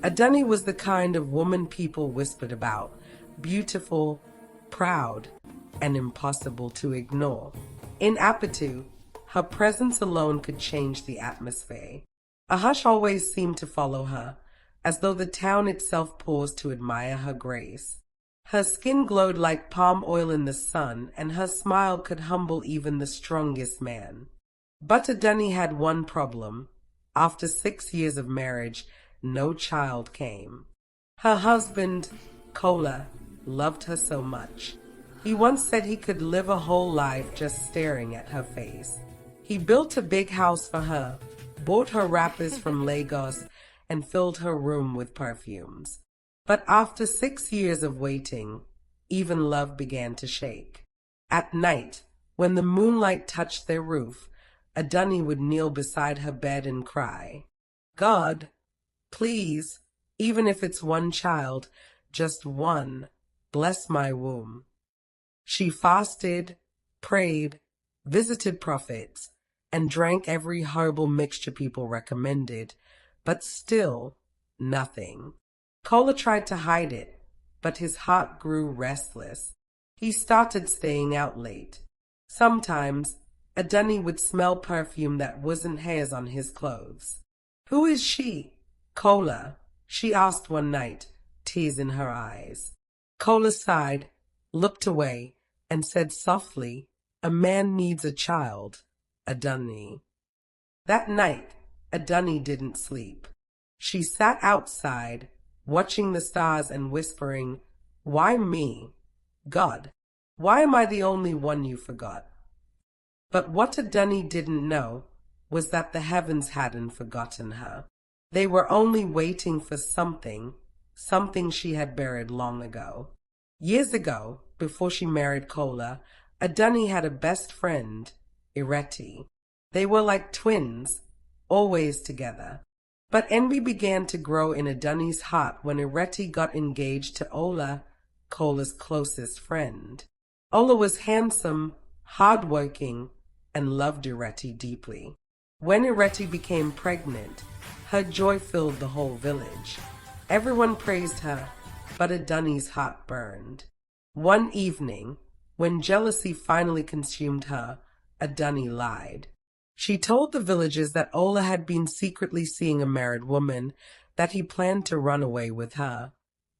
Adunni was the kind of woman people whispered about, beautiful, proud, and impossible to ignore. In Apetu, her presence alone could change the atmosphere. A hush always seemed to follow her, as though the town itself paused to admire her grace. Her skin glowed like palm oil in the sun, and her smile could humble even the strongest man. But Adunni had one problem. After 6 years of marriage, no child came. Her husband, Kola, loved her so much. He once said he could live a whole life just staring at her face. He built a big house for her, bought her wrappers from Lagos, and filled her room with perfumes. But after 6 years of waiting, even love began to shake. At night, when the moonlight touched their roof, Adunni would kneel beside her bed and cry, "God, please, even if it's one child, just one, bless my womb." She fasted, prayed, visited prophets, and drank every herbal mixture people recommended, but still nothing. Kola tried to hide it, but his heart grew restless. He started staying out late. Sometimes, Adunni would smell perfume that wasn't hers on his clothes. "Who is she?" "Kola," she asked one night, tears in her eyes. Kola sighed, looked away, and said softly, "A man needs a child, Adunni." That night, Adunni didn't sleep. She sat outside, watching the stars and whispering, "Why me? God, why am I the only one you forgot?" But what Adunni didn't know was that the heavens hadn't forgotten her. They were only waiting for something she had buried long ago. Years ago, before she married Kola, Adunni had a best friend, Ireti. They were like twins, always together. But envy began to grow in Adunni's heart when Ireti got engaged to Ola, Kola's closest friend. Ola was handsome, hardworking, and loved Ireti deeply. When Ireti became pregnant, her joy filled the whole village. Everyone praised her, but Adunni's heart burned. One evening, when jealousy finally consumed her, Adunni lied. She told the villagers that Ola had been secretly seeing a married woman, that he planned to run away with her,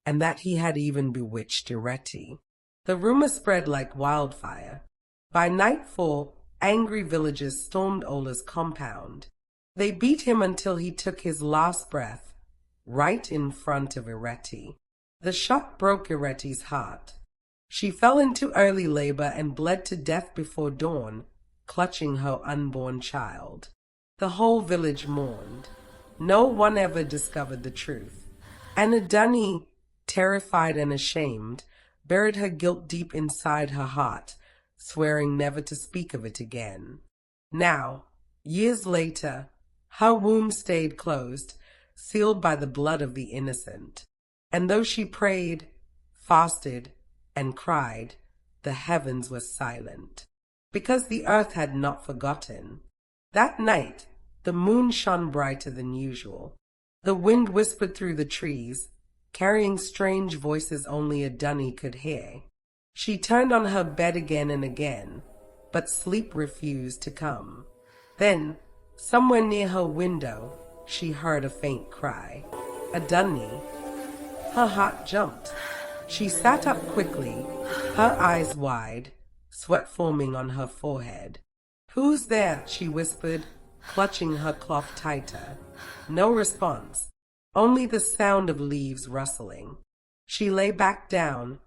and that he had even bewitched Ireti. The rumor spread like wildfire. By nightfall, angry villagers stormed Ola's compound. They beat him until he took his last breath, right in front of Ireti. The shock broke Ireti's heart. She fell into early labor and bled to death before dawn, clutching her unborn child. The whole village mourned. No one ever discovered the truth. And Adunni, terrified and ashamed, buried her guilt deep inside her heart, swearing never to speak of it again. Now, years later, her womb stayed closed, sealed by the blood of the innocent. And though she prayed, fasted, and cried, the heavens were silent, because the earth had not forgotten. That night, the moon shone brighter than usual. The wind whispered through the trees, carrying strange voices only Adunni could hear. She turned on her bed again and again, but sleep refused to come. Then, somewhere near her window, she heard a faint cry. "Adunni." Her heart jumped. She sat up quickly, her eyes wide, sweat forming on her forehead. "Who's there?" she whispered, clutching her cloth tighter. No response, only the sound of leaves rustling. She lay back down,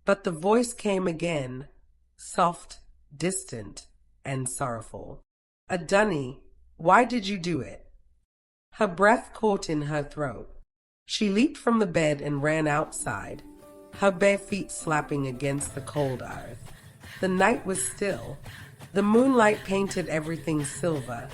but the voice came again, soft, distant, and sorrowful. "Adunni, why did you do it?" Her breath caught in her throat. She leaped from the bed and ran outside, her bare feet slapping against the cold earth. The night was still. The moonlight painted everything silver,